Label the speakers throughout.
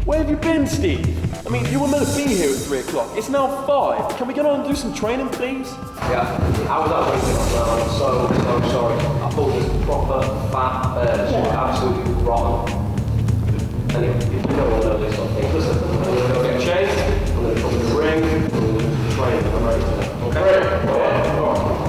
Speaker 1: Where have you been, Steve? I mean, you were meant to be here at 3 o'clock. It's now 5. Can we get on and do some training, please?
Speaker 2: Yeah, I was at waiting on that. I'm so sorry. I thought it was proper fat, absolutely rotten. Anyway, if you don't want to know this sort of thing, listen, I'm going to go get changed, I'm going to come in the ring, I'm going to train, I'm ready to go. Okay? Great. Go on.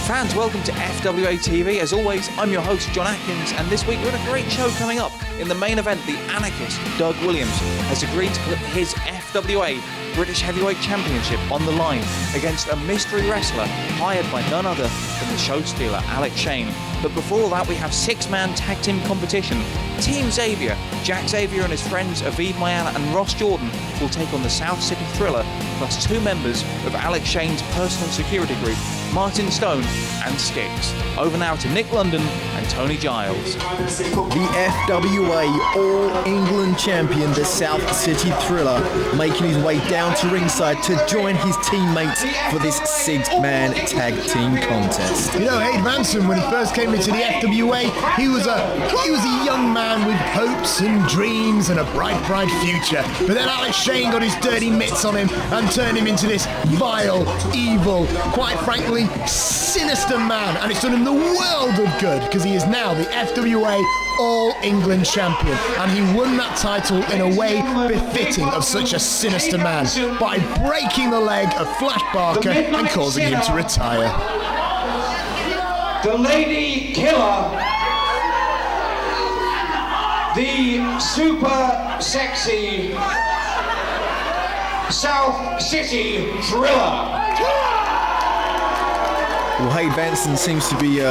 Speaker 3: Fans, welcome to FWA TV. As always, I'm your host, John Atkins, and this week we've got a great show coming up. In the main event, the anarchist, Doug Williams, has agreed to put his FWA British Heavyweight Championship on the line against a mystery wrestler hired by none other than the show stealer, Alex Shane. But before that, we have 6-man tag team competition. Team Xavier, Jack Xavier and his friends Aviv, Maayan and Ross Jordan will take on the South City Thriller, plus 2 members of Alex Shane's personal security group, Martin Stone and Stixx. Over now to Nick London and Tony Giles.
Speaker 4: The FWA All-England champion, the South City Thriller, making his way down to ringside to join his teammates for this 6-man tag team contest.
Speaker 5: You know, Hade Vansen, when he first came into the FWA, he was a young man with hopes and dreams and a bright future. But then Alex Shane got his dirty mitts on him and turned him into this vile, evil, quite frankly, sinister man. And it's done him the world of good, because he is now the FWA All-England champion. And he won that title in a way befitting of such a sinister man by breaking the leg of Flash Barker and causing him to retire.
Speaker 6: The Lady Killer, the super sexy South City Thriller.
Speaker 4: Well, Hade Vansen seems to be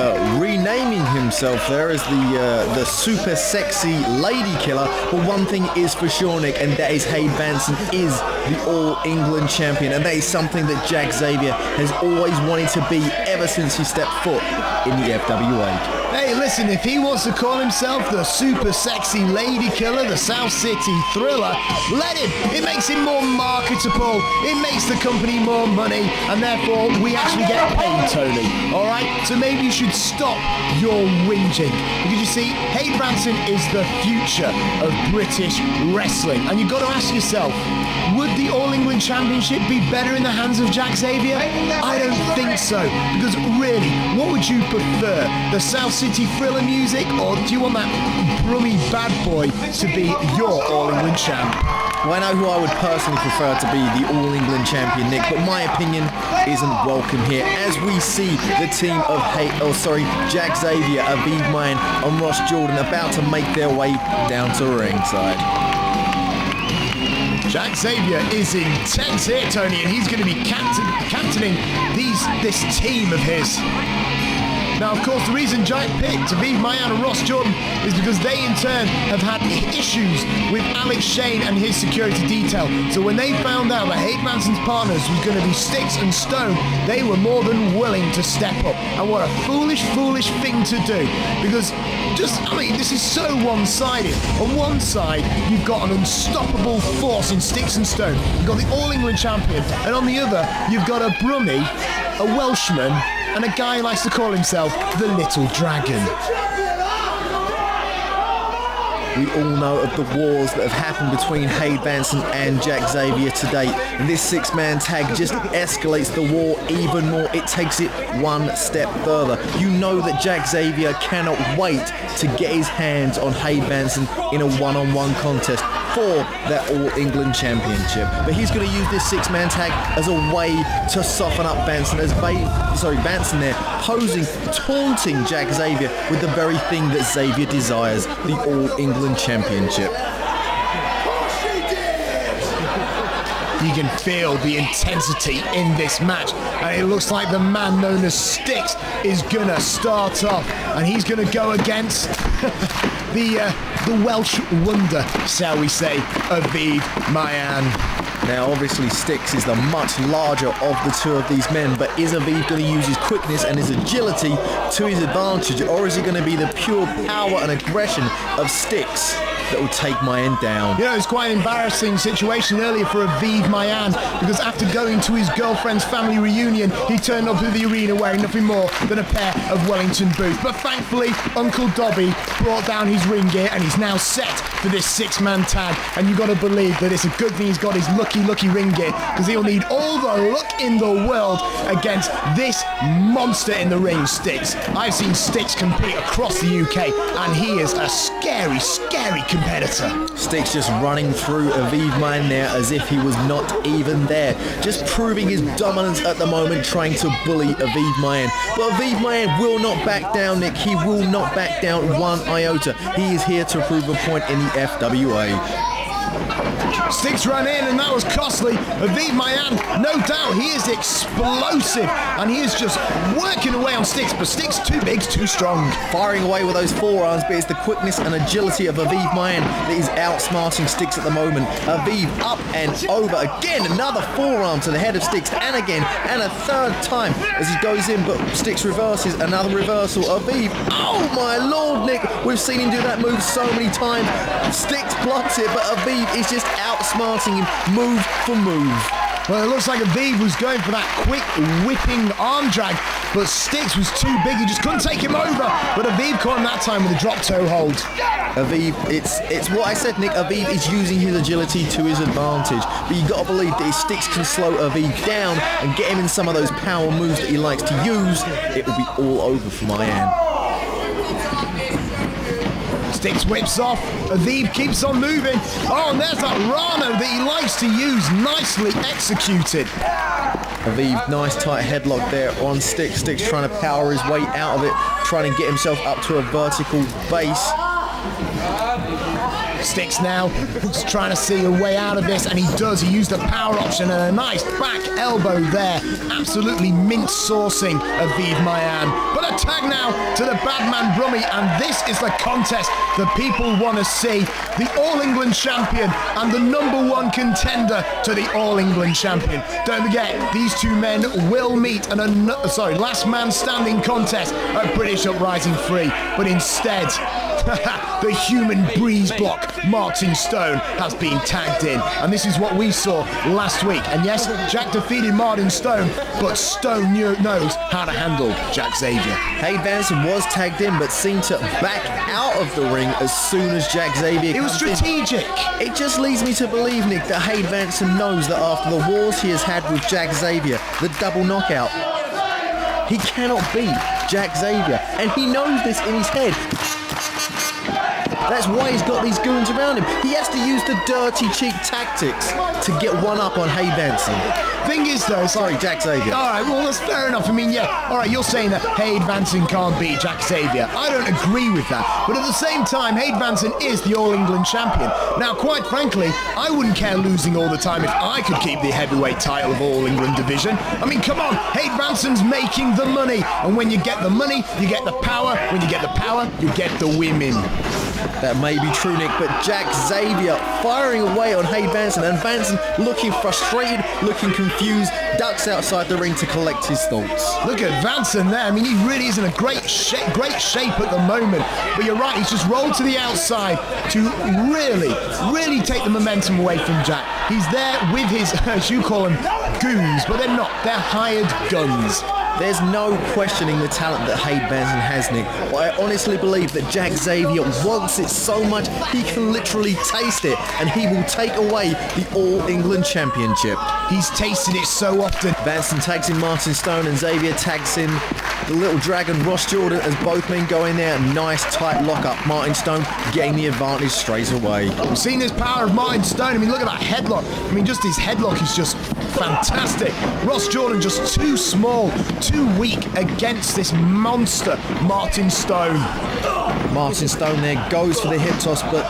Speaker 4: renaming himself there as the super sexy lady killer. But one thing is for sure, Nick, and that is Hade Vansen is the All-England champion. And that is something that Jack Xavier has always wanted to be ever since he stepped foot in the FWA.
Speaker 5: Hey, listen, if he wants to call himself the super sexy lady killer, the South City Thriller, let him. It makes him more marketable, it makes the company more money, and therefore we actually get paid, Tony. Alright? So maybe you should stop your whinging. Because you see, Hade Vansen is the future of British wrestling. And you've got to ask yourself, would the All-England Championship be better in the hands of Jack Xavier? I don't think so. Because really, what would you prefer? The South City Thriller music, or do you want that brummy bad boy to be your All-England champ?
Speaker 4: Well, I know who I would personally prefer to be the All-England champion, Nick, but my opinion isn't welcome here, as we see the team of Jack Xavier, Aviv, Maayan and Ross Jordan about to make their way down to ringside.
Speaker 5: Jack Xavier is intense here, Tony, and he's going to be captaining this team of his. Now, of course, the reason Jack picked Aviv, Maayan and Ross Jordan is because they, in turn, have had issues with Alex Shane and his security detail. So when they found out that Hade Vansen's partners was going to be Stixx and Stone, they were more than willing to step up. And what a foolish thing to do. Because this is so one-sided. On one side, you've got an unstoppable force in Stixx and Stone. You've got the All-England champion. And on the other, you've got a Brummie, a Welshman, and a guy who likes to call himself the Little Dragon.
Speaker 4: We all know of the wars that have happened between Hade Vansen and Jack Xavier to date. And this six-man tag just escalates the war even more. It takes it one step further. You know that Jack Xavier cannot wait to get his hands on Hade Vansen in a one-on-one contest for that All-England Championship. But he's going to use this six-man tag as a way to soften up Vansen, as Vansen there posing, taunting Jack Xavier with the very thing that Xavier desires, the All-England Championship.
Speaker 5: You can feel the intensity in this match, and it looks like the man known as Stixx is gonna start off, and he's gonna go against the Welsh wonder, shall we say, Aviv Maayan.
Speaker 4: Now, obviously, Stixx is the much larger of the two of these men, but is Aviv going to use his quickness and his agility to his advantage, or is it going to be the pure power and aggression of Stixx that will take Maayan down?
Speaker 5: You know, it's quite an embarrassing situation earlier for Aviv Maayan, because after going to his girlfriend's family reunion, he turned up to the arena wearing nothing more than a pair of Wellington boots. But thankfully, Uncle Dobby brought down his ring gear, and he's now set for this six-man tag. And you've got to believe that it's a good thing he's got his lucky ring gear, because he'll need all the luck in the world against this monster in the ring, Stixx. I've seen Stixx compete across the UK, and he is a scary competitor.
Speaker 4: Stixx just running through Aviv Maayan there as if he was not even there, just proving his dominance at the moment, trying to bully Aviv Maayan. But Aviv Maayan will not back down, Nick. He will not back down one iota. He is here to prove a point in the FWA.
Speaker 5: Stixx ran in, and that was costly. Aviv Maayan, no doubt, he is explosive, and he is just working away on Stixx, but Stixx too big, too strong.
Speaker 4: Firing away with those forearms, but it's the quickness and agility of Aviv Maayan that is outsmarting Stixx at the moment. Aviv up and over again, another forearm to the head of Stixx, and again, and a third time as he goes in, but Stixx reverses, another reversal. Aviv, oh my lord, Nick, we've seen him do that move so many times. Stixx blocks it, but Aviv is just outsmarting him move for move.
Speaker 5: Well, it looks like Aviv was going for that quick whipping arm drag, but Stixx was too big. He just couldn't take him over. But Aviv caught him that time with a drop toe hold.
Speaker 4: Aviv, it's what I said, Nick. Aviv is using his agility to his advantage. But you got to believe that if Stixx can slow Aviv down and get him in some of those power moves that he likes to use, it will be all over for Maayan.
Speaker 5: Stixx whips off. Aviv keeps on moving. Oh, and there's that Rano that he likes to use. Nicely executed.
Speaker 4: Aviv, nice tight headlock there on Stixx. Stixx trying to power his way out of it, trying to get himself up to a vertical base.
Speaker 5: Stixx now is trying to see a way out of this, and he does. He used the power option and a nice back elbow there. Absolutely mint-saucing Aviv Maayan. But a tag now to the bad man Brummy, and this is the contest that people want to see. The All-England champion and the #1 contender to the All-England champion. Don't forget, these two men will meet in a last man standing contest at British Uprising 3. But instead, the human breeze block, Martin Stone, has been tagged in. And this is what we saw last week. And yes, Jack defeated Martin Stone, but Stone knows how to handle Jack Xavier.
Speaker 4: Hade Vansen was tagged in, but seemed to back out of the ring as soon as Jack Xavier
Speaker 5: It was strategic.
Speaker 4: It just leads me to believe, Nick, that Hade Vansen knows that after the wars he has had with Jack Xavier, the double knockout, he cannot beat Jack Xavier. And he knows this in his head. That's why he's got these goons around him. He has to use the dirty cheek tactics to get one up on Hade Vansen.
Speaker 5: Thing is though,
Speaker 4: sorry, Jack Xavier.
Speaker 5: All right, well that's fair enough. I mean, yeah, all right, you're saying that Hade Vansen can't beat Jack Xavier. I don't agree with that. But at the same time, Hade Vansen is the All-England champion. Now, quite frankly, I wouldn't care losing all the time if I could keep the heavyweight title of All-England division. I mean, come on, Hade Vansen's making the money. And when you get the money, you get the power. When you get the power, you get the women.
Speaker 4: That may be true, Nick, but Jack Xavier firing away on Hade Vansen, and Vansen looking frustrated, looking confused, ducks outside the ring to collect his thoughts.
Speaker 5: Look at Vansen there. I mean, he really is in a great shape at the moment. But you're right, he's just rolled to the outside to really take the momentum away from Jack. He's there with his, as you call them, goons, but they're not. They're hired guns.
Speaker 4: There's no questioning the talent that Hade Vansen has, Nick. I honestly believe that Xavier wants it so much he can literally taste it, and he will take away the All England Championship.
Speaker 5: He's tasted it so often.
Speaker 4: Vansen tags in Martin Stone and Xavier tags in the little dragon Ross Jordan as both men go in there. Nice tight lock-up. Martin Stone getting the advantage straight away.
Speaker 5: We've seen this power of Martin Stone. I mean, look at that headlock. I mean, just his headlock is just fantastic. Ross Jordan just too small, too weak against this monster, Martin Stone.
Speaker 4: Martin Stone there goes for the hip toss, but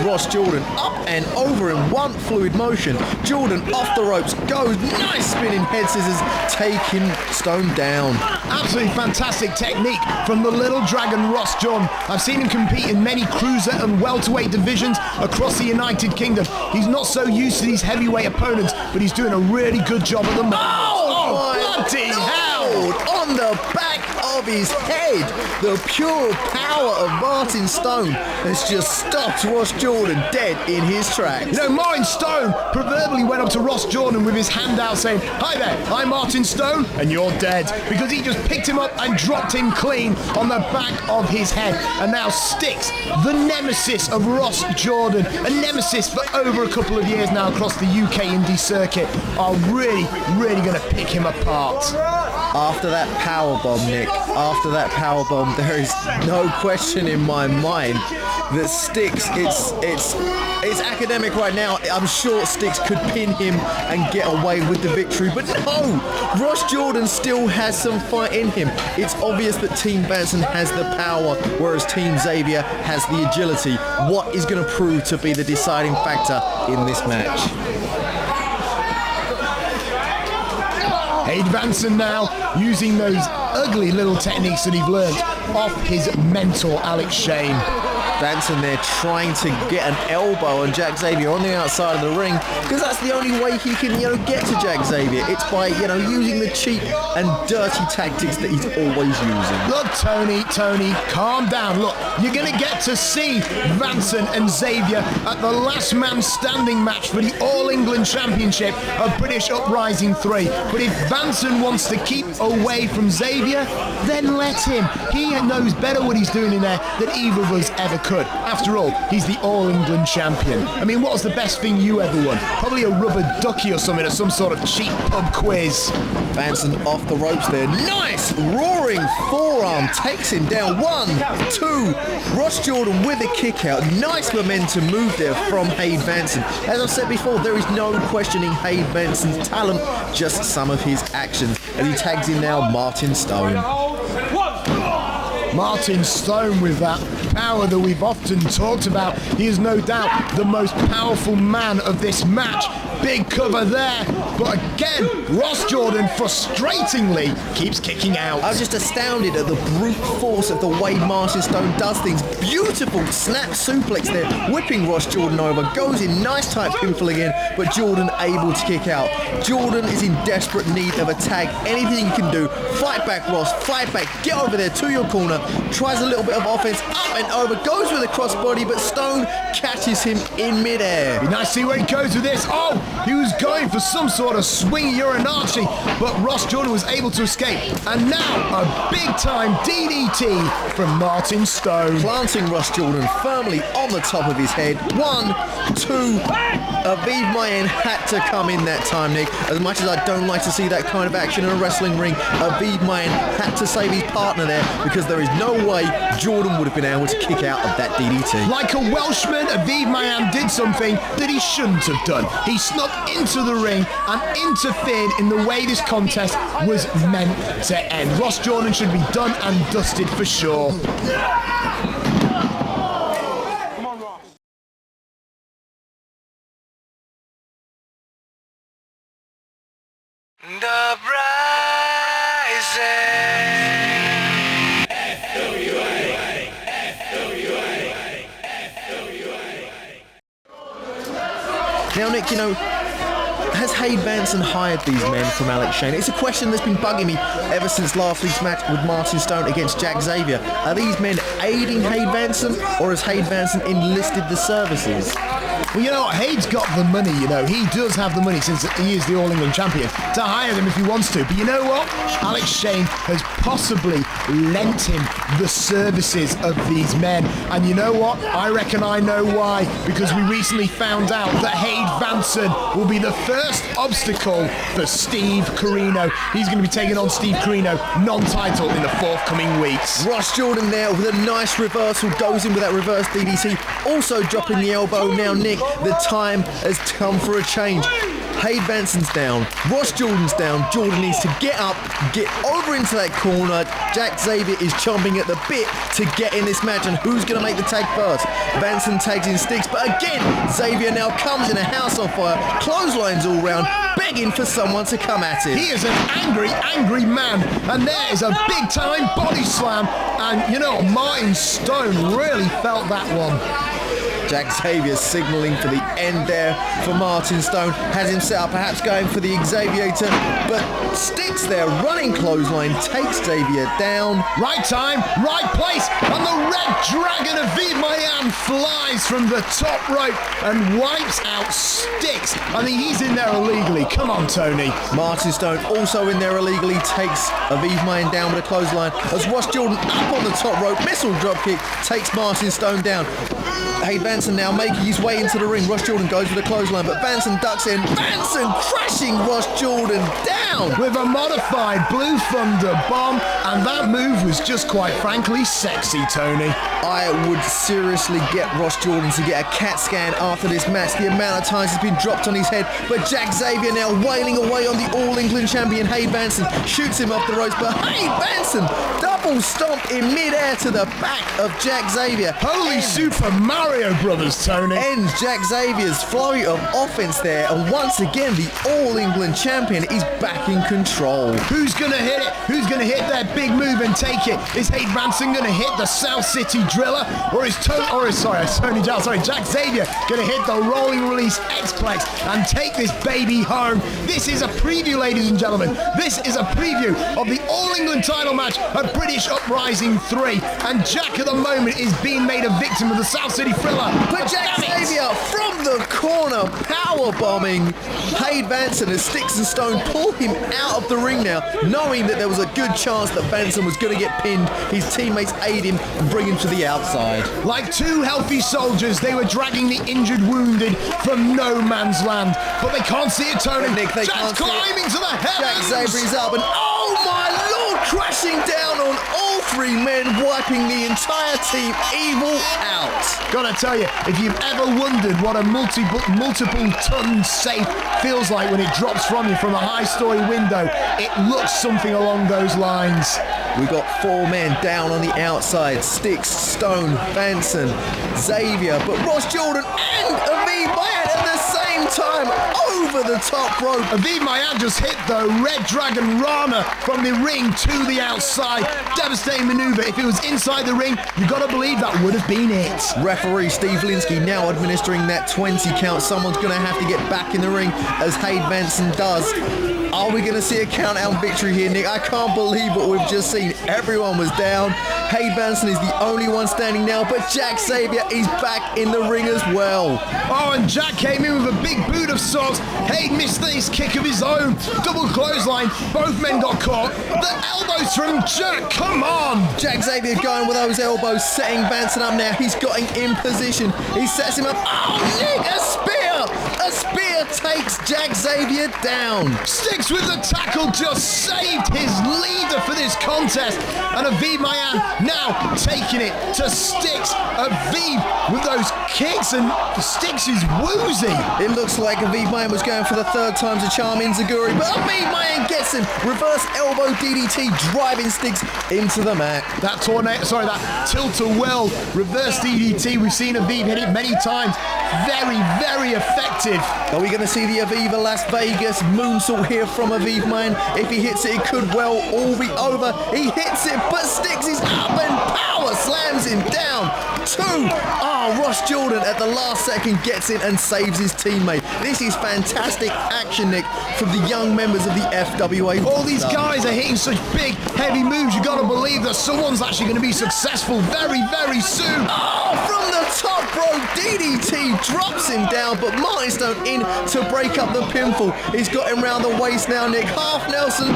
Speaker 4: Ross Jordan up and over in one fluid motion. Jordan off the ropes goes. Nice spinning head scissors, taking Stone down.
Speaker 5: Absolutely fantastic technique from the little dragon Ross Jordan. I've seen him compete in many cruiser and welterweight divisions across the United Kingdom. He's not so used to these heavyweight opponents, but he's doing a really good job at the moment.
Speaker 4: Oh,
Speaker 5: bloody hell!
Speaker 4: On the back of his head. The pure power of Martin Stone has just stopped Ross Jordan dead in his tracks.
Speaker 5: You know, Martin Stone proverbially went up to Ross Jordan with his hand out saying, "Hi there, I'm Martin Stone, and you're dead," because he just picked him up and dropped him clean on the back of his head. And now Stixx, the nemesis of Ross Jordan, a nemesis for over a couple of years now across the UK indie circuit, are really going to pick him apart.
Speaker 4: After that powerbomb, Nick, after that powerbomb, there is no question in my mind that Stixx, it's academic right now. I'm sure Stixx could pin him and get away with the victory, but no! Ross Jordan still has some fight in him. It's obvious that Team Vansen has the power, whereas Team Xavier has the agility. What is going to prove to be the deciding factor in this match?
Speaker 5: Hade Vansen now using those ugly little techniques that he's learned off his mentor Alex Shane.
Speaker 4: Vansen there trying to get an elbow on Xavier on the outside of the ring, because that's the only way he can, get to Xavier. It's by, using the cheap and dirty tactics that he's always using.
Speaker 5: Look, Tony, calm down. Look, you're going to get to see Vansen and Xavier at the last man standing match for the All England Championship of British Uprising 3. But if Vansen wants to keep away from Xavier, then let him. He knows better what he's doing in there than either of us ever could. After all, he's the All England champion. I mean, what was the best thing you ever won? Probably a rubber ducky or something, or some sort of cheap pub quiz.
Speaker 4: Vansen off the ropes there. Nice roaring forearm takes him down. 1, 2. Ross Jordan with a kick out. Nice momentum move there from Hade Vansen. As I've said before, there is no questioning Hade Vansen's talent, just some of his actions. And he tags in now Martin Stone.
Speaker 5: Martin Stone with that power that we've often talked about. He is no doubt the most powerful man of this match. Big cover there, but again, Ross Jordan frustratingly keeps kicking out.
Speaker 4: I was just astounded at the brute force of the way Martin Stone does things. Beautiful snap suplex there, whipping Ross Jordan over, goes in nice tight pinfall again, but Jordan able to kick out. Jordan is in desperate need of a tag. Anything he can do, fight back Ross, fight back, get over there to your corner, tries a little bit of offense, up and over, goes with a crossbody, but Stone catches him in midair.
Speaker 5: Be nice to see where he goes with this. Oh, he was going for some sort of swing Urinachi, but Ross Jordan was able to escape. And now a big-time DDT from Martin Stone.
Speaker 4: Planting Ross Jordan firmly on the top of his head. 1, 2. Aviv Maayan had to come in that time, Nick. As much as I don't like to see that kind of action in a wrestling ring, Aviv Maayan had to save his partner there, because there is no way Jordan would have been able to kick out of that DDT.
Speaker 5: Like a Welshman, Aviv Maayan did something that he shouldn't have done. He snuck into the ring and interfered in the way this contest was meant to end. Ross Jordan should be done and dusted for sure.
Speaker 7: The Rising.
Speaker 4: Now, Nick, has Hade Vansen hired these men from Alex Shane? It's a question that's been bugging me ever since last week's match with Martin Stone against Xavier. Are these men aiding Hade Vansen, or has Hade Vansen enlisted the services?
Speaker 5: Well, you know what? Hade's got the money, you know. He does have the money since he is the All-England champion to hire them if he wants to. But you know what? Alex Shane has possibly lent him the services of these men. And you know what? I reckon I know why. Because we recently found out that Hade Vansen will be the first obstacle for Steve Corino. He's going to be taking on Steve Corino, non-title, in the forthcoming weeks.
Speaker 4: Ross Jordan there with a nice reversal, goes in with that reverse DDT, also dropping the elbow. Now, Nick, the time has come for a change. Hade Vansen's down, Ross Jordan's down. Jordan needs to get up, get over into that corner. Jack Xavier is chomping at the bit to get in this match, and who's going to make the tag first? Vansen tags in Stixx, but again, Xavier now comes in a house on fire, clotheslines all round, begging for someone to come at him.
Speaker 5: He is an angry, angry man, and there is a big-time body slam, and you know, Martin Stone really felt that one.
Speaker 4: Jack Xavier signalling for the end there for Martin Stone. Has him set up, perhaps going for the Xaviator, but Stixx there, running clothesline, takes Xavier down.
Speaker 5: Right time, right place, and the Red Dragon of Aviv Maayan flies from the top rope and wipes out Stixx. I think he's in there illegally. Come on, Tony.
Speaker 4: Martin Stone also in there illegally, takes Aviv Maayan down with a clothesline. As Ross Jordan up on the top rope, missile dropkick, takes Martin Stone down. Hade Vansen now making his way into the ring. Ross Jordan goes with a clothesline, but Vansen ducks in. Vansen crashing Ross Jordan down
Speaker 5: with a modified Blue Thunder bomb, and that move was just quite frankly sexy, Tony.
Speaker 4: I would seriously get Ross Jordan to get a CAT scan after this match. The amount of times he's been dropped on his head, but Jack Xavier now wailing away on the All-England champion Hade Vansen, shoots him off the ropes, but Hade Vansen double stomp in mid-air to the back of Jack Xavier.
Speaker 5: Holy Super Mario Brothers, Tony.
Speaker 4: Ends Jack Xavier's flurry of offense there, and once again the All-England champion is back in control.
Speaker 5: Who's gonna hit it? Who's gonna hit that big move and take it? Is Hade Vansen gonna hit the South City Driller, or is Jack Xavier gonna hit the rolling release X-Plex and take this baby home? This is a preview, ladies and gentlemen. This is a preview of the All-England title match at British Uprising 3, and Jack at the moment is being made a victim of the South City Thriller.
Speaker 4: But Jack Xavier from the corner, power bombing Hade Vansen as Stixx and Stone pull him out of the ring now, knowing that there was a good chance that Vansen was going to get pinned. His teammates aid him and bring him to the outside.
Speaker 5: Like two healthy soldiers, they were dragging the injured wounded from no man's land. But they can't see it, Tony.
Speaker 4: Nick, they
Speaker 5: Jack's
Speaker 4: can't see
Speaker 5: climbing
Speaker 4: it.
Speaker 5: to the heavens.
Speaker 4: Jack Xavier is up, and oh my lord, crashing down on all three men, wiping the entire team evil out.
Speaker 5: Gotta tell you, if you've ever wondered what a multiple ton safe feels like when it drops from you from a high story window, it looks something along those lines.
Speaker 4: We've got four men down on the outside. Stixx, Stone, Vansen, Xavier, but Ross Jordan and Aviv Maayan at the same time over the top rope.
Speaker 5: Aviv Maayan just hit the Red Dragon Rana from the ring to the outside. Devastating maneuver. If it was inside the ring, you gotta believe that would have been it.
Speaker 4: Referee Steve Linsky now administering that 20 count. Someone's gonna have to get back in the ring as Hade Vansen does. Are we going to see a countdown victory here, Nick? I can't believe what we've just seen. Everyone was down. Hade Vansen is the only one standing now, but Jack Xavier is back in the ring as well.
Speaker 5: Oh, and Jack came in with a big boot of sorts. Hade missed this kick of his own. Double clothesline. Both men got caught. The elbows from Jack. Come on.
Speaker 4: Jack Xavier going with those elbows, setting Vansen up now. He's got him in position. He sets him up. Oh, Nick, a spear! A spear takes Jack Xavier down.
Speaker 5: Stixx with the tackle just saved his leader for this contest. And Aviv Maayan now taking it to Stixx. Aviv with those kicks, and Stixx is woozy.
Speaker 4: It looks like Aviv Maayan was going for the third time's a charm in Zaguri, but Aviv Maayan gets him. Reverse elbow DDT driving Stixx into the mat.
Speaker 5: That tilt-a-whirl reverse DDT, we've seen Aviv hit it many times. Very, very effective.
Speaker 4: Are we going to see the Aviva Las Vegas moonsault here from Aviv Maayan? If he hits it, it could well all be over. He hits it, but Stixx is up and power slams him down. Two. Ross Jordan at the last second gets in and saves his teammate. This is fantastic action, Nick, from the young members of the FWA.
Speaker 5: All these guys are hitting such big, heavy moves. You got to believe that someone's actually going to be successful very, very soon.
Speaker 4: Oh, from From the top rope, DDT drops him down, but Martin Stone in to break up the pinfall. He's got him round the waist now, Nick. Half Nelson,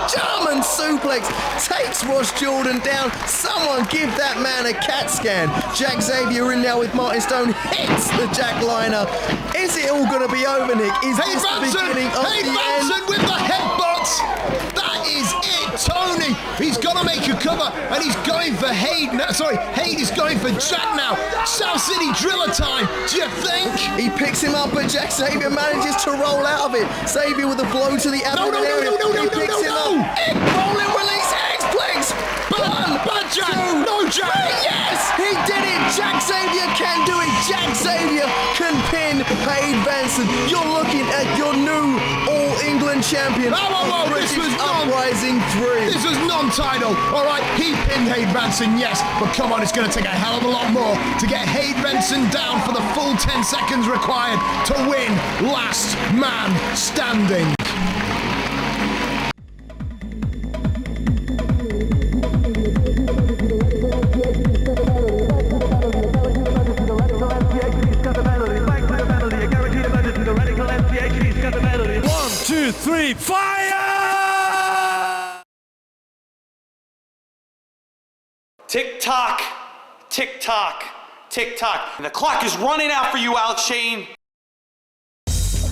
Speaker 4: German suplex, takes Ross Jordan down. Someone give that man a CAT scan. Jack Xavier in now with Martin Stone, hits the jackliner. Is it all going to be over, Nick? Is this the beginning of the end?
Speaker 5: With the headbutt. That is it, Tony. He's got to make a cover, and he's going for Hade. Hade is going for Jack now. South City Driller time. Do you think?
Speaker 4: He picks him up, but Jack Xavier manages to roll out of it. Xavier with a blow to the abdomen area. Rolling release, X-Plex.
Speaker 5: Bad Jack. No Jack.
Speaker 4: Yes, he did it. Jack Xavier can do it. Jack Xavier can pin Hade Vansen. You're looking at your new All England champion.
Speaker 5: This was
Speaker 4: Uprising 3.
Speaker 5: This was non-title. All right, he pinned Hade Vansen, yes, but come on, it's going to take a hell of a lot more to get Hade Vansen down for the full 10 seconds required to win Last Man Standing.
Speaker 7: Three, fire!
Speaker 8: Tick tock, tick tock, tick tock. The clock is running out for you, Alex Shane.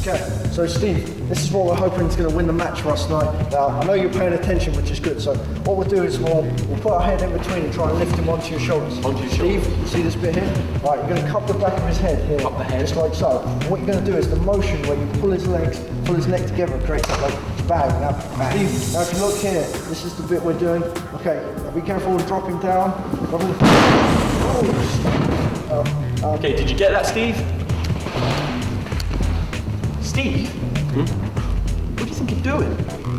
Speaker 9: Okay, so Steve, this is what we're hoping is going to win the match for us tonight. Now, I know you're paying attention, which is good, so what we'll do is we'll put our head in between and try and lift him onto your shoulders. Steve, you see this bit here? Right, you're going to cup the back of his head here. Cup the head. Just like so. And what you're going to do is the motion where you pull his legs, pull his neck together and create that like bang. Now, Steve, now if you look here, this is the bit we're doing. Okay, be careful and drop him down.
Speaker 1: Okay, did you get that, Steve? Steve? What do you think you're doing?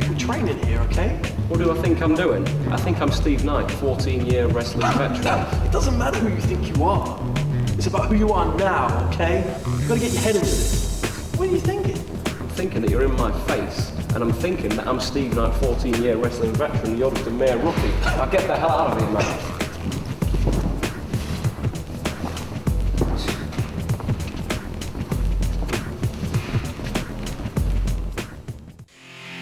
Speaker 1: We're training here, okay?
Speaker 2: What do I think I'm doing? I think I'm Steve Knight, 14-year wrestling veteran.
Speaker 1: It doesn't matter who you think you are. It's about who you are now, okay? You've got to get your head into this. What are you thinking?
Speaker 2: I'm thinking that you're in my face, and I'm thinking that I'm Steve Knight, 14-year wrestling veteran, you're just a mere rookie. Now get the hell out of here, man.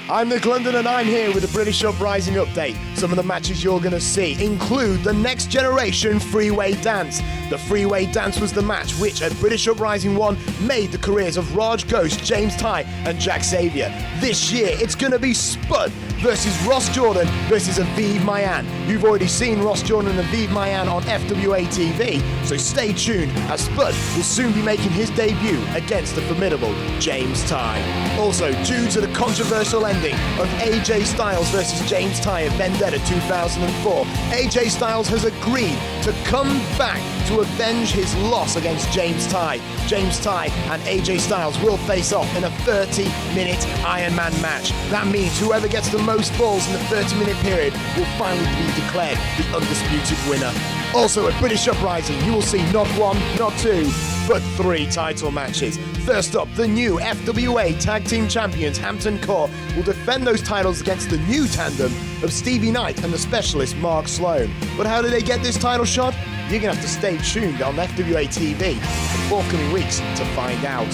Speaker 5: I'm Nick London and I'm here with a British Uprising update. Some of the matches you're going to see include the Next Generation Freeway Dance. The Freeway Dance was the match which at British Uprising 1 made the careers of Raj Ghost, James Ty and Jack Xavier. This year it's going to be Spud versus Ross Jordan versus Aviv Maayan. You've already seen Ross Jordan and Aviv Maayan on FWA TV, so stay tuned as Spud will soon be making his debut against the formidable James Ty. Also, due to the controversial ending of AJ Styles versus James Ty at Vendetta 2004, AJ Styles has agreed to come back to avenge his loss against James Ty. James Ty and AJ Styles will face off in a 30-minute Iron Man match. That means whoever gets the most falls in the 30-minute period will finally be declared the undisputed winner. Also at British Uprising, you will see not one, not two, but 3 title matches. First up, the new FWA Tag Team Champions Hampton Court will defend those titles against the new tandem of Stevie Knight and the specialist Mark Sloan. But how do they get this title shot? You're going to have to stay tuned on FWA TV in forthcoming weeks to find out.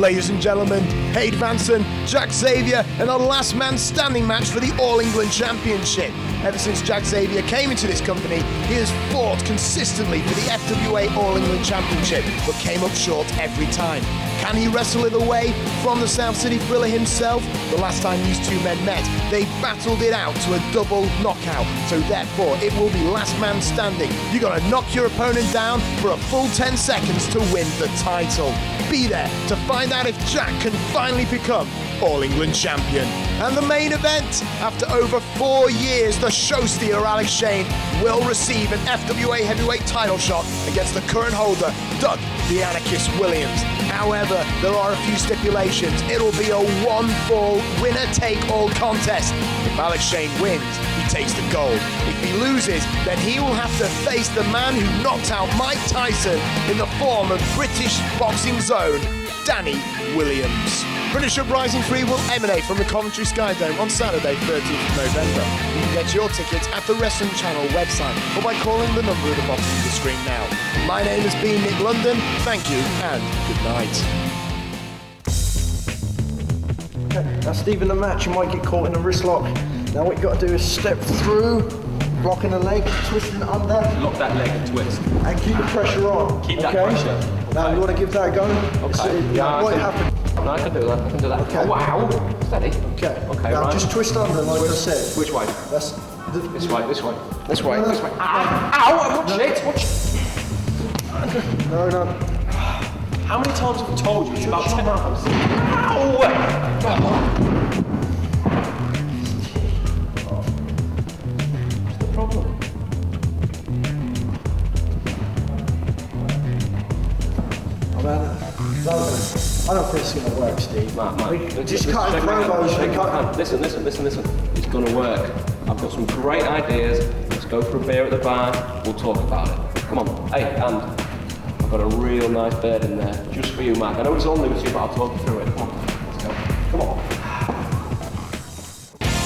Speaker 5: Ladies and gentlemen, Hade Vansen, Jack Xavier, and a last man standing match for the All England Championship. Ever since Jack Xavier came into this company, he has fought consistently for the FWA All England Championship, but came up short every time. Can he wrestle it away from the South City Thriller himself? The last time these two men met, they battled it out to a double knockout, so therefore it will be last man standing. You got to knock your opponent down for a full 10 seconds to win the title. Be there to find out if Jack can finally become All England champion. And the main event, after over 4 years, the show stealer Alex Shane will receive an FWA heavyweight title shot against the current holder, Doug the Anarchist Williams. However, there are a few stipulations. It'll be a one-fall, winner-take-all contest. If Alex Shane wins, he takes the gold. If he loses, then he will have to face the man who knocked out Mike Tyson in the form of British Boxing Zone, Danny Williams. British Uprising 3 will emanate from the Coventry Sky Dome on Saturday, 13th of November. You can get your tickets at the Wrestling Channel website or by calling the number at the bottom of the screen now. My name has been Nick London. Thank you and good night.
Speaker 9: Okay, now Steve, in the match you might get caught in a wrist lock. Now what you got to do is step through, blocking the leg, twisting under.
Speaker 2: Lock that leg and twist.
Speaker 9: And keep the pressure on.
Speaker 2: Keep that pressure.
Speaker 9: Now you want to give that a go?
Speaker 2: Okay.
Speaker 9: What happened?
Speaker 2: No, I can do that.
Speaker 9: Okay.
Speaker 2: Oh, wow. Steady.
Speaker 9: Okay.
Speaker 2: Okay,
Speaker 9: now
Speaker 2: right.
Speaker 9: just twist under like I said.
Speaker 2: Which way?
Speaker 9: That's
Speaker 2: This way. This way.
Speaker 9: This way.
Speaker 2: This way. Ow! Watch it. Watch it.
Speaker 9: No.
Speaker 1: How many times have I told you? It's about 10 hours.
Speaker 2: Ow! What's the problem?
Speaker 9: I don't think it's going to work, Steve.
Speaker 2: Man.
Speaker 9: Just cutting promos.
Speaker 2: Listen. It's going to work. I've got some great ideas. Let's go for a beer at the bar. We'll talk about it. Come on. Hey, and I've got a real nice bed in there. Just for you, Mark. I know it's all new to you, but I'll talk you through it. Come on. Let's go. Come on.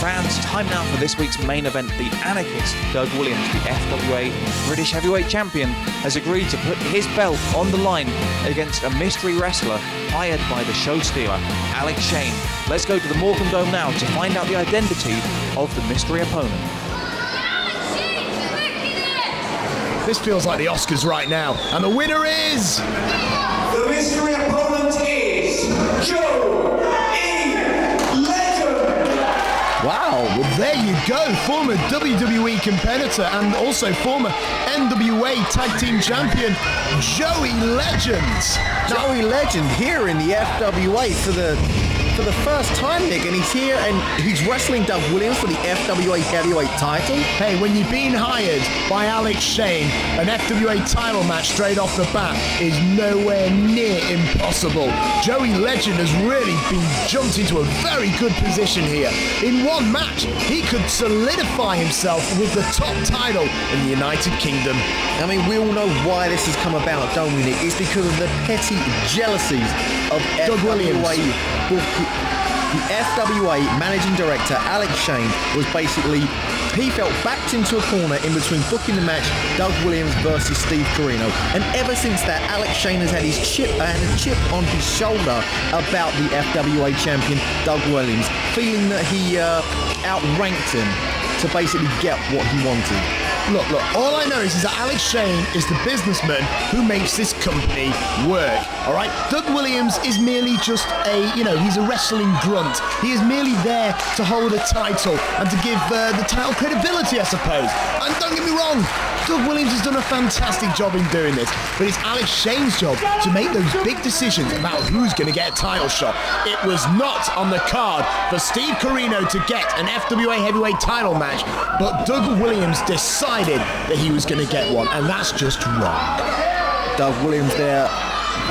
Speaker 3: Fans, time now for this week's main event. The anarchist Doug Williams, the FWA British Heavyweight Champion, has agreed to put his belt on the line against a mystery wrestler hired by the show stealer, Alex Shane. Let's go to the Morecambe Dome now to find out the identity of the mystery opponent.
Speaker 5: This feels like the Oscars right now, and the winner is...
Speaker 6: The mystery opponent is Joe
Speaker 5: Wow, well there you go, former WWE competitor and also former NWA Tag Team Champion, Joey Legend.
Speaker 4: Joey Legend here in the FWA for the first time, Nick, and he's here and he's wrestling Doug Williams for the FWA Heavyweight title.
Speaker 5: Hey, when you've been hired by Alex Shane, an FWA title match straight off the bat is nowhere near impossible. Joey Legend has really been jumped into a very good position here. In one match, he could solidify himself with the top title in the United Kingdom.
Speaker 4: I mean, we all know why this has come about, don't we, Nick? It's because of the petty jealousies of
Speaker 5: Doug Williams.
Speaker 4: The FWA managing director, Alex Shane, was basically, he felt backed into a corner in between booking the match Doug Williams versus Steve Corino. And ever since that, Alex Shane has had a chip on his shoulder about the FWA champion, Doug Williams, feeling that he outranked him to basically get what he wanted.
Speaker 5: Look, all I know is that Alex Shane is the businessman who makes this company work, all right? Doug Williams is merely just he's a wrestling grunt. He is merely there to hold a title and to give the title credibility, I suppose. And don't get me wrong, Doug Williams has done a fantastic job in doing this, but it's Alex Shane's job to make those big decisions about who's going to get a title shot. It was not on the card for Steve Corino to get an FWA heavyweight title match, but Doug Williams decided that he was going to get one, and that's just wrong.
Speaker 4: Doug Williams there,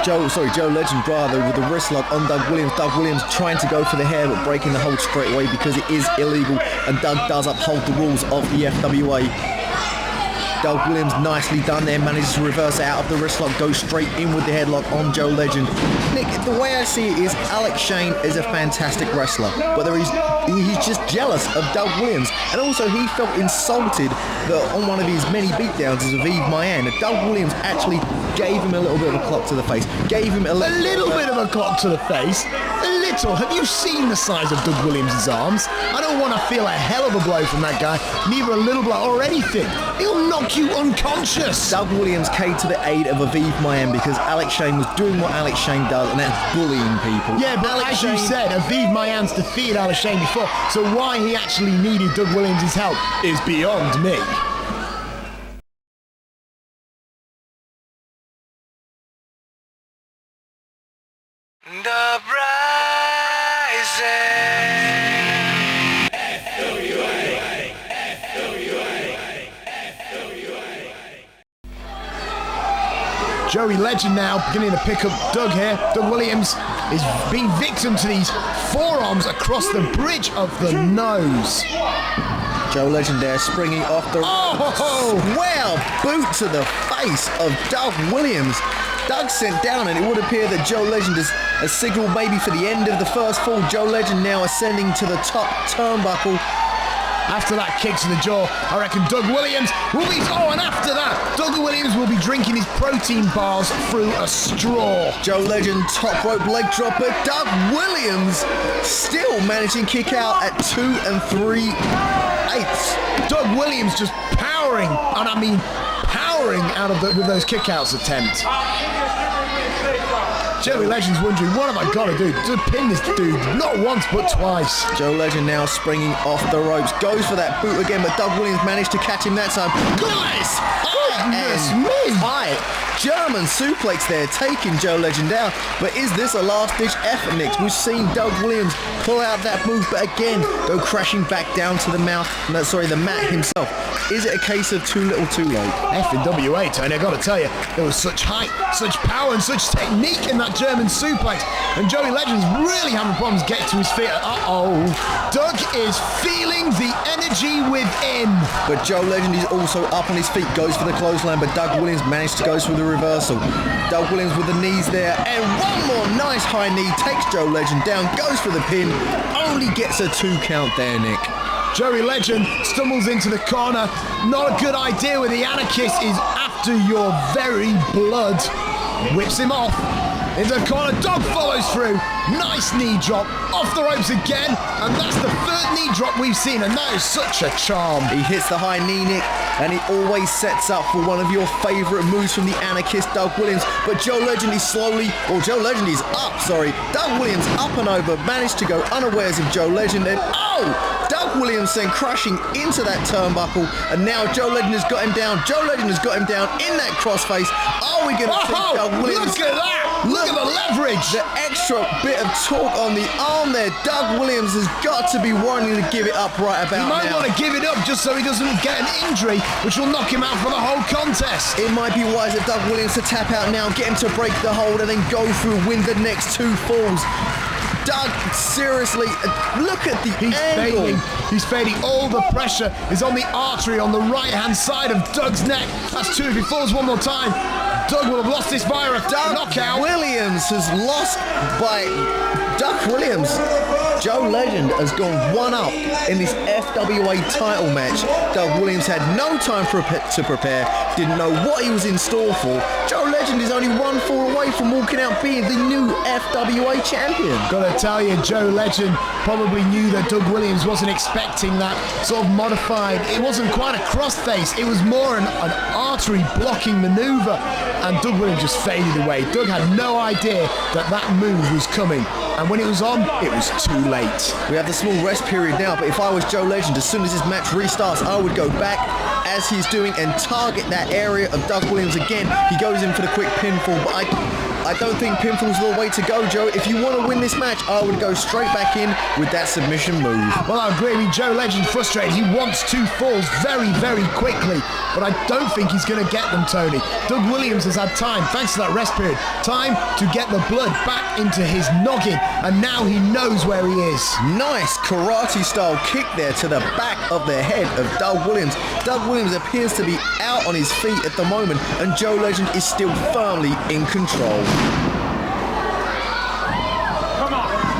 Speaker 4: Joe Legend rather, with the wrist lock on Doug Williams. Doug Williams trying to go for the hair but breaking the hold straight away because it is illegal, and Doug does uphold the rules of the FWA. Doug Williams, nicely done there, manages to reverse out of the wrist lock, go straight in with the headlock on Joe Legend. Nick, the way I see it is Alex Shane is a fantastic wrestler, but he's just jealous of Doug Williams, and also he felt insulted that on one of his many beatdowns as Aviv Maayan, that Doug Williams actually gave him a little bit of a clock to the face, gave him a little
Speaker 5: bit of a clock to the face. A little. Have you seen the size of Doug Williams' arms? I don't want to feel a hell of a blow from that guy, neither a little blow or anything. He'll knock you unconscious.
Speaker 4: Doug Williams came to the aid of Aviv Maayan because Alex Shane was doing what Alex Shane does, and that's bullying people.
Speaker 5: Yeah, but Alex you said, Aviv Maayan's defeated Alex Shane before, so why he actually needed Doug Williams' help is beyond me.
Speaker 10: The
Speaker 5: Joey Legend now beginning to pick up Doug here. Doug Williams is being victim to these forearms across the bridge of the nose.
Speaker 4: Joe Legend there springing off the swell boot to the face of Doug Williams. Doug sent down, and it would appear that Joe Legend has signaled maybe for the end of the first fall. Joe Legend now ascending to the top turnbuckle.
Speaker 5: After that kick to the jaw, I reckon Doug Williams will be... Oh, and after that, Doug Williams will be drinking his protein bars through a straw.
Speaker 4: Joe Legend, top rope leg drop, but Doug Williams still managing kick out at 2 3/8.
Speaker 5: Doug Williams just powering, and I mean powering out of with those kick-outs attempts. Joey Legend's wondering, what have I got to do to pin this dude? Not once, but twice.
Speaker 4: Joe Legend now springing off the ropes. Goes for that boot again, but Doug Williams managed to catch him that time. Nice!
Speaker 5: Goodness me!
Speaker 4: Tight German suplex there, taking Joe Legend down. But is this a last-ditch effort, Nick? We've seen Doug Williams pull out that move, but again, go crashing back down to the mat himself. Is it a case of too little, too late?
Speaker 5: FWA, Tony, I got to tell you, there was such height, such power, and such technique in that German suplex. And Joey Legend's really having problems getting to his feet. Uh-oh. Doug is feeling the energy within.
Speaker 4: But Joe Legend is also up on his feet, goes for the clothesline, but Doug Williams managed to go through the reversal. Doug Williams with the knees there, and one more nice high knee takes Joe Legend down, goes for the pin, only gets a 2 count there, Nick.
Speaker 5: Joey Legend stumbles into the corner. Not a good idea where the Anarchist is after your very blood. Whips him off. Into the corner, Doug follows through. Nice knee drop, off the ropes again, and that's the 3rd knee drop we've seen, and that is such a charm.
Speaker 4: He hits the high knee, Nick, and he always sets up for one of your favourite moves from the Anarchist, Doug Williams, but Joe Legend is Doug Williams up and over, managed to go unawares of Joe Legend, and Doug Williams then crashing into that turnbuckle, and now Joe Legend has got him down. Joe Legend has got him down in that crossface. Are we going to see Doug Williams?
Speaker 5: Look at that! Look at the leverage!
Speaker 4: The extra bit of torque on the arm there. Doug Williams has got to be wanting to give it up right about now.
Speaker 5: He might want to give it up just so he doesn't get an injury, which will knock him out for the whole contest.
Speaker 4: It might be wise of Doug Williams to tap out now, get him to break the hold, and then go through, win the next 2 falls. Doug, seriously, look at the angle.
Speaker 5: He's fading. All the pressure is on the artery on the right-hand side of Doug's neck. That's 2. If he falls one more time, Doug will have lost this via a knockout.
Speaker 4: Williams has lost by... Doug Williams. Joe Legend has gone 1-up in this FWA title match. Doug Williams had no time to prepare, didn't know what he was in store for. Joe Legend is only 1 fall away from walking out being the new FWA champion.
Speaker 5: Gotta tell you, Joe Legend probably knew that Doug Williams wasn't expecting that sort of modified. It wasn't quite a crossface, it was more an artery blocking maneuver, and Doug Williams just faded away. Doug had no idea that move was coming, and when it was on, it was too late.
Speaker 4: We have the small rest period now, but if I was Joe Legend, as soon as this match restarts, I would go back as he's doing and target that area of Doug Williams again. He goes in for the quick pinfall, but I don't think pinfall's the way to go, Joe. If you want to win this match, I would go straight back in with that submission move.
Speaker 5: Well, I agree with Joe Legend, frustrated. He wants 2 falls very, very quickly, but I don't think he's going to get them, Tony. Doug Williams has had time, thanks to that rest period, time to get the blood back into his noggin, and now he knows where he is.
Speaker 4: Nice karate-style kick there to the back of the head of Doug Williams. Doug Williams appears to be out on his feet at the moment, and Joe Legend is still firmly in control.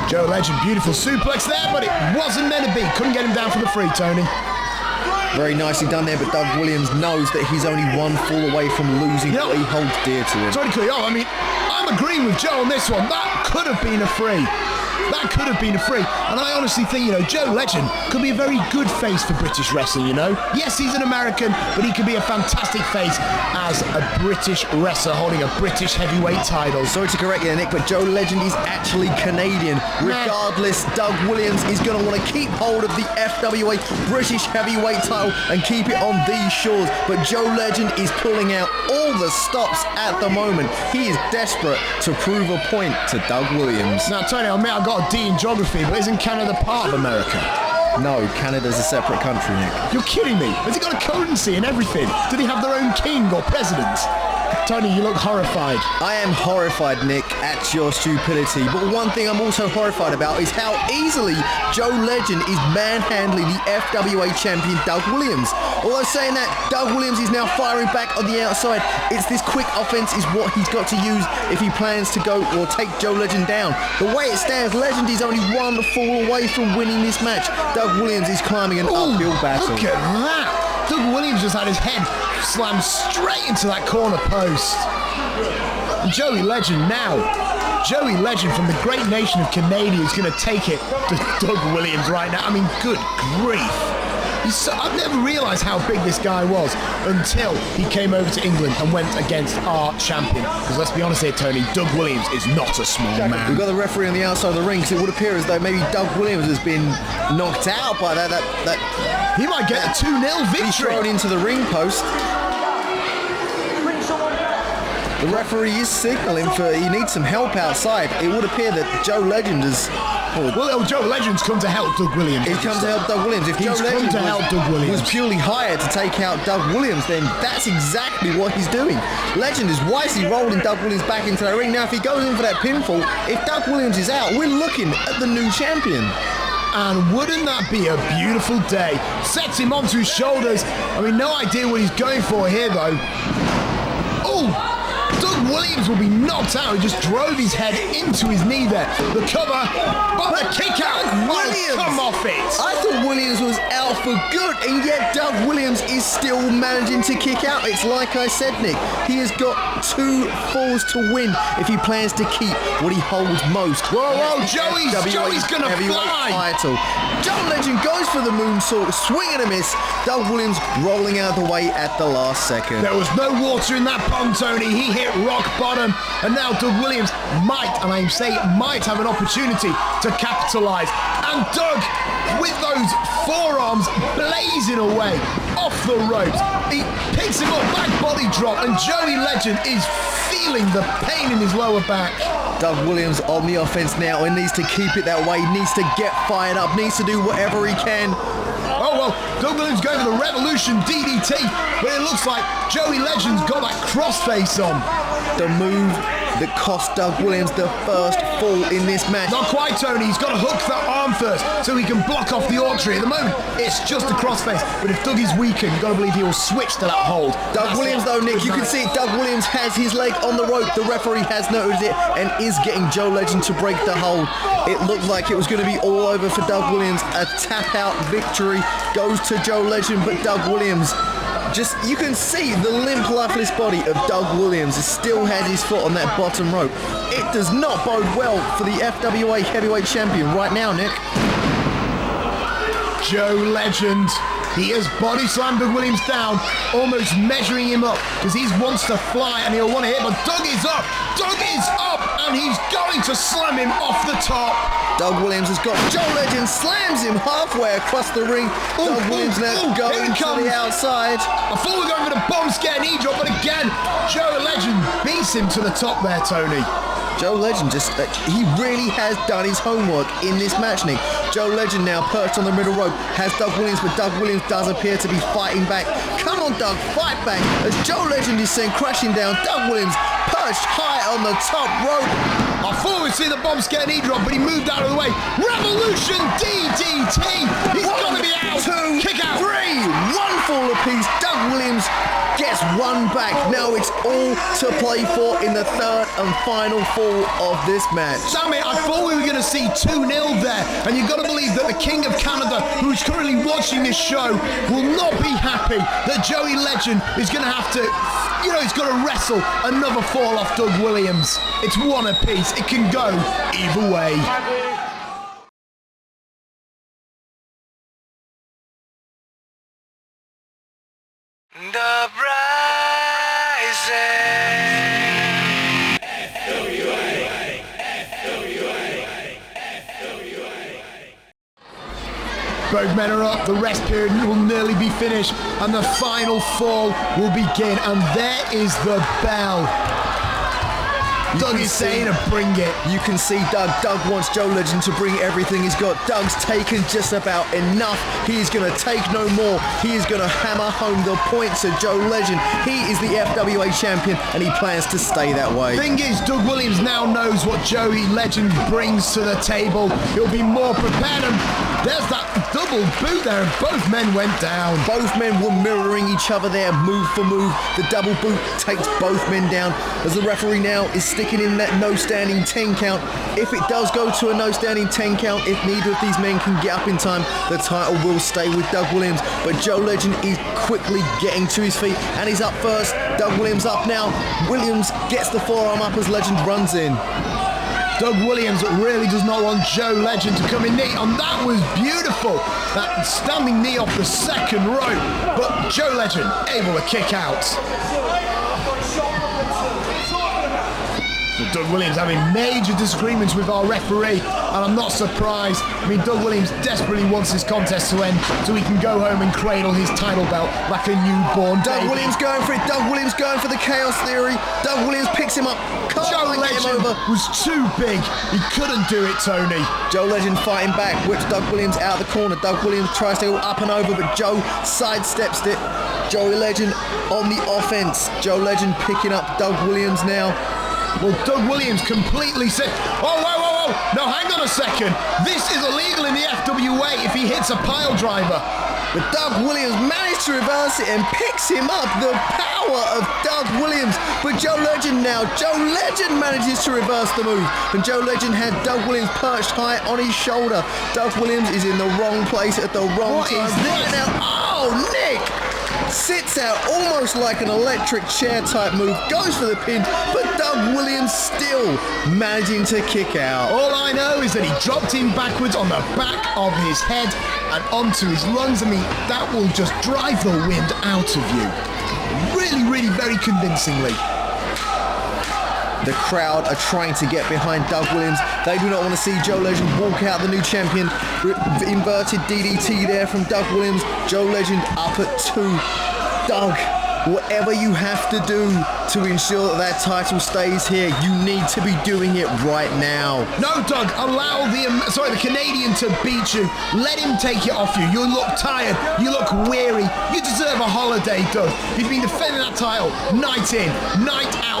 Speaker 5: Joe Legend, beautiful suplex there, but it wasn't meant to be. Couldn't get him down for the 3, Tony.
Speaker 4: Very nicely done there, but Doug Williams knows that he's only 1 fall away from losing what he holds dear to him.
Speaker 5: Sorry to cut you off. I mean, I'm agreeing with Joe on this one. That could have been a 3. That could have been a 3. And I honestly think, Joe Legend could be a very good face for British wrestling, Yes, he's an American, but he could be a fantastic face as a British wrestler holding a British heavyweight title.
Speaker 4: Sorry to correct you, Nick, but Joe Legend is actually Canadian. Regardless, Doug Williams is going to want to keep hold of the FWA British heavyweight title and keep it on these shores. But Joe Legend is pulling out all the stops at the moment. He is desperate to prove a point to Doug Williams.
Speaker 5: Now, Tony, I admit I've got a D in geography, but isn't Canada part of America?
Speaker 4: No, Canada's a separate country, Nick.
Speaker 5: You're kidding me. Has he got a currency and everything? Do they have their own king or president? Tony, you look horrified.
Speaker 4: I am horrified, Nick, at your stupidity. But one thing I'm also horrified about is how easily Joe Legend is manhandling the FWA champion Doug Williams. Although saying that, Doug Williams is now firing back on the outside. It's this quick offense is what he's got to use if he plans to go or take Joe Legend down. The way it stands, Legend is only one fall away from winning this match. Doug Williams is climbing an uphill battle.
Speaker 5: Look at that. Doug Williams just had his head slammed straight into that corner post. And Joey Legend now. Joey Legend from the great nation of Canada is going to take it to Doug Williams right now. I mean, good grief. I've never realised how big this guy was until he came over to England and went against our champion. Because let's be honest here, Tony, Doug Williams is not a small man.
Speaker 4: We've got the referee on the outside of the ring, because it would appear as though maybe Doug Williams has been knocked out by that.
Speaker 5: He might get a 2-0 victory.
Speaker 4: He's thrown into the ring post. The referee is signalling for he needs some help outside. It would appear that Joe Legend is...
Speaker 5: Well, Joe Legend's come to help Doug Williams.
Speaker 4: He's come to help Doug Williams. If Joe Legend was purely hired to take out Doug Williams, then that's exactly what he's doing. Legend is wisely rolling Doug Williams back into the ring. Now, if he goes in for that pinfall, if Doug Williams is out, we're looking at the new champion.
Speaker 5: And wouldn't that be a beautiful day? Sets him onto his shoulders. I mean, no idea what he's going for here, though. Oh! Doug Williams will be knocked out. He just drove his head into his knee there. The cover, but the kick out.
Speaker 4: Williams,
Speaker 5: come off it.
Speaker 4: I thought Williams was out for good, and yet Doug Williams is still managing to kick out. It's like I said, Nick. He has got 2 falls to win if he plans to keep what he holds most.
Speaker 5: Whoa, Joey's gonna fly.
Speaker 4: Title. Joe Legend goes for the moonsault, swing and a miss. Doug Williams rolling out of the way at the last second.
Speaker 5: There was no water in that pond, Tony. He hit rock bottom, and now Doug Williams might, and I say might, have an opportunity to capitalise. And Doug, with those forearms blazing away off the ropes, he picks him up, back body drop, and Joey Legend is feeling the pain in his lower back.
Speaker 4: Doug Williams on the offense now and needs to keep it that way, needs to get fired up, needs to do whatever he can.
Speaker 5: Oh, well, Doug Williams going for the Revolution DDT, but it looks like Joey Legend's got that crossface on.
Speaker 4: The move that cost Doug Williams the first fall in this match.
Speaker 5: Not quite, Tony. He's got to hook that arm first so he can block off the archery. At the moment, it's just a crossface, but if Doug is weakened, you've got to believe he will switch to that hold.
Speaker 4: Doug Williams, though, Nick, you can see Doug Williams has his leg on the rope. The referee has noticed it and is getting Joe Legend to break the hold. It looked like it was going to be all over for Doug Williams. A tap-out victory goes to Joe Legend, but Doug Williams, just, you can see the limp, lifeless body of Doug Williams still has his foot on that bottom rope. It does not bode well for the FWA heavyweight champion right now, Nick.
Speaker 5: Joe Legend, he has body slammed Doug Williams down, almost measuring him up because he wants to fly and he'll want to hit, but Doug is up, and he's going to slam him off the top.
Speaker 4: Doug Williams has got Joe Legend, slams him halfway across the ring. Doug Williams now going to the outside.
Speaker 5: I thought we were going for the bomb scare knee drop, but again, Joe Legend beats him to the top there, Tony.
Speaker 4: Joe Legend just, he really has done his homework in this match, Nick. Joe Legend now perched on the middle rope, has Doug Williams, but Doug Williams does appear to be fighting back. Come on, Doug, fight back. As Joe Legend is sent crashing down, Doug Williams perched high on the top rope.
Speaker 5: I thought we'd see the bomb scare knee drop, but he moved out of the way. Revolution DDT. He's got to be out.
Speaker 4: 2,
Speaker 5: kick out.
Speaker 4: 3, 1 fall apiece. Doug Williams gets one back. Now it's all to play for in the third and final fall of this match.
Speaker 5: Damn it, I thought we were going to see 2-0 there, and you've got to believe that the King of Canada, who's currently watching this show, will not be happy that Joey Legend is going to have to, he's got to wrestle another fall off Doug Williams. It's one apiece. It can go either way.
Speaker 10: The Rising.
Speaker 5: Both men are up, the rest period will nearly be finished, and the final fall will begin, and there is the bell. Doug is saying to bring it.
Speaker 4: You can see Doug wants Joe Legend to bring everything he's got. Doug's taken just about enough. He is going to take no more. He is going to hammer home the points of Joe Legend. He is the FWA champion and he plans to stay that way.
Speaker 5: Thing is, Doug Williams now knows what Joey Legend brings to the table. He'll be more prepared, and there's that double boot there, and both men went down.
Speaker 4: Both men were mirroring each other there, move for move. The double boot takes both men down as the referee now is sticking in that no standing 10 count. If it does go to a no standing 10 count, if neither of these men can get up in time, the title will stay with Doug Williams. But Joe Legend is quickly getting to his feet and he's up first. Doug Williams up now. Williams gets the forearm up as Legend runs in.
Speaker 5: Doug Williams really does not want Joe Legend to come in knee, and that was beautiful. That standing knee off the second rope, but Joe Legend able to kick out. Doug Williams having major disagreements with our referee, and I'm not surprised. I mean, Doug Williams desperately wants this contest to end so he can go home and cradle his title belt like a newborn
Speaker 4: Doug
Speaker 5: baby.
Speaker 4: Williams going for it. Doug Williams going for the chaos theory. Doug Williams picks him up.
Speaker 5: Joe Legend was too big. He couldn't do it, Tony.
Speaker 4: Joe Legend fighting back, whips Doug Williams out of the corner. Doug Williams tries to go up and over, but Joe sidesteps it. Joey Legend on the offense. Joe Legend picking up Doug Williams now.
Speaker 5: Well, Doug Williams completely said, oh, whoa. No, hang on a second. This is illegal in the FWA if he hits a pile driver.
Speaker 4: But Doug Williams managed to reverse it and picks him up. The power of Doug Williams. But Joe Legend now. Joe Legend manages to reverse the move. And Joe Legend had Doug Williams perched high on his shoulder. Doug Williams is in the wrong place at the wrong time. Right now. Oh, Nick! Sits out almost like an electric chair type move, goes for the pin, but Doug Williams still managing to kick out.
Speaker 5: All I know is that he dropped him backwards on the back of his head and onto his lungs. I mean, that will just drive the wind out of you. Really, very convincingly.
Speaker 4: The crowd are trying to get behind Doug Williams. They do not want to see Joe Legend walk out the new champion. Inverted DDT there from Doug Williams. Joe Legend up at 2. Doug, whatever you have to do to ensure that title stays here, you need to be doing it right now.
Speaker 5: No, Doug, allow the Canadian to beat you. Let him take it off you. You look tired. You look weary. You deserve a holiday, Doug. You've been defending that title night in, night out.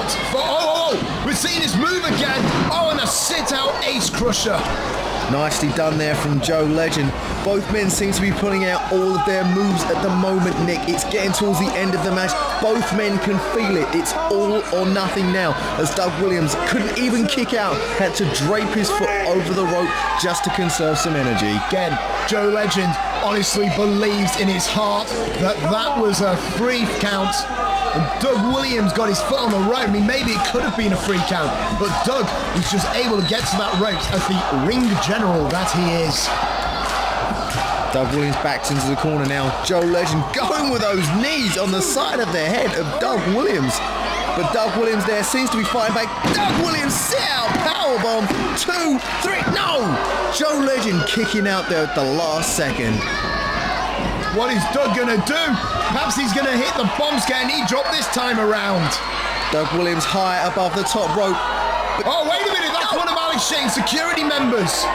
Speaker 5: We're seeing this move again. Oh, and a sit-out ace crusher.
Speaker 4: Nicely done there from Joe Legend. Both men seem to be pulling out all of their moves at the moment, Nick. It's getting towards the end of the match. Both men can feel it. It's all or nothing now, as Doug Williams couldn't even kick out, had to drape his foot over the rope just to conserve some energy.
Speaker 5: Again, Joe Legend honestly believes in his heart that that was a free count. And Doug Williams got his foot on the rope. I mean, maybe it could have been a free count, but Doug was just able to get to that rope as the ring general that he is.
Speaker 4: Doug Williams backs into the corner now. Joe Legend going with those knees on the side of the head of Doug Williams. But Doug Williams there seems to be fighting back. Doug Williams sit out, powerbomb, 2, 3, no! Joe Legend kicking out there at the last second.
Speaker 5: What is Doug gonna do? Perhaps he's gonna hit the bomb scare knee drop this time around.
Speaker 4: Doug Williams high above the top rope.
Speaker 5: Oh, wait a minute, that's one of Alex Shane's security members.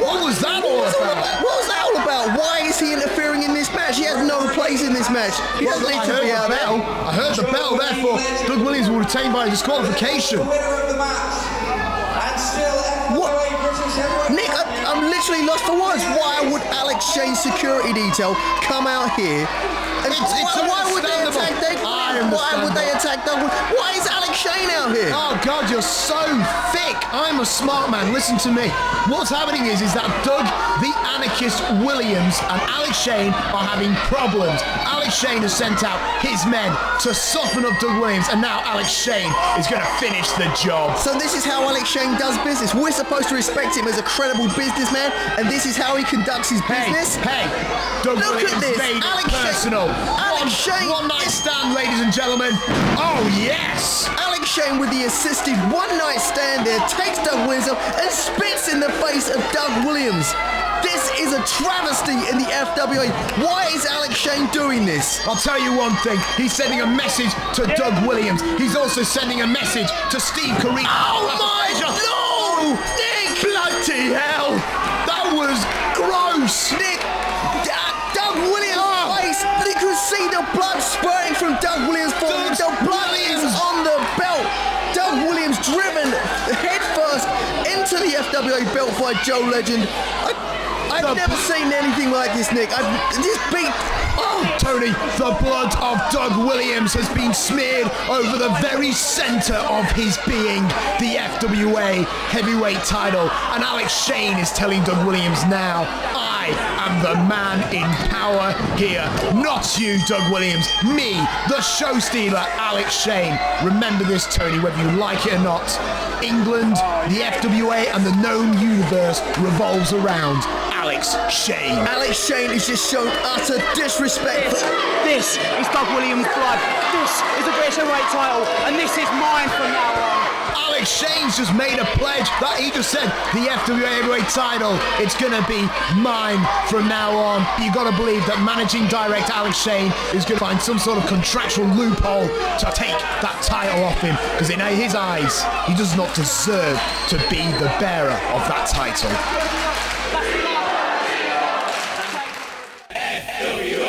Speaker 5: What was that all about?
Speaker 4: What was that all about? Why is he interfering in this match? He has no place in this match. He doesn't need to be out there.
Speaker 5: I heard the bell, therefore Doug Williams will retain by disqualification.
Speaker 4: Nick, I'm literally lost for words. Why would Alex Shane's security detail come out here? And why would they attack Doug? Why would they attack Doug? Why is Alex Shane out here?
Speaker 5: Oh God, you're so thick. I'm a smart man. Listen to me. What's happening is that Doug, the Anarchist Williams, and Alex Shane are having problems. Alex Shane has sent out his men to soften up Doug Williams, and now Alex Shane is going to finish the job.
Speaker 4: So this is how Alex Shane does business. We're supposed to respect him as a credible businessman, and this is how he conducts his business.
Speaker 5: Hey, Doug
Speaker 4: Look
Speaker 5: Williams
Speaker 4: at this.
Speaker 5: made
Speaker 4: Alex
Speaker 5: it personal.
Speaker 4: Alex Shane.
Speaker 5: One night stand, ladies and gentlemen. Oh yes.
Speaker 4: Alex Shane with the assisted one night stand there takes Doug Williams up and spits in the face of Doug Williams. This is a travesty in the FWA. Why is Alex Shane doing this?
Speaker 5: I'll tell you one thing. He's sending a message to Doug Williams. He's also sending a message to Steve Corino.
Speaker 4: Oh my no! Nick!
Speaker 5: Bloody hell! That was gross!
Speaker 4: Nick! Doug Williams' face! And you could see the blood spurting from Doug Williams' forehead. The blood is on the belt. Doug Williams driven headfirst into the FWA belt by Joe Legend. I've never seen anything like this, Nick. This beat. Oh.
Speaker 5: Tony, the blood of Doug Williams has been smeared over the very centre of his being, the FWA heavyweight title. And Alex Shane is telling Doug Williams now, I am the man in power here. Not you, Doug Williams. Me, the show stealer, Alex Shane. Remember this, Tony, whether you like it or not. England, the FWA, and the known universe revolves around Alex Shane.
Speaker 4: Alex Shane is just shown utter disrespect.
Speaker 11: This is Doug Williams' blood. This is the British heavyweight title, and this is mine from now on.
Speaker 5: Alex Shane's just made a pledge that he just said the FWA heavyweight title, it's gonna be mine from now on. You gotta believe that managing director Alex Shane is gonna find some sort of contractual loophole to take that title off him, because in his eyes, he does not deserve to be the bearer of that title.
Speaker 6: FWA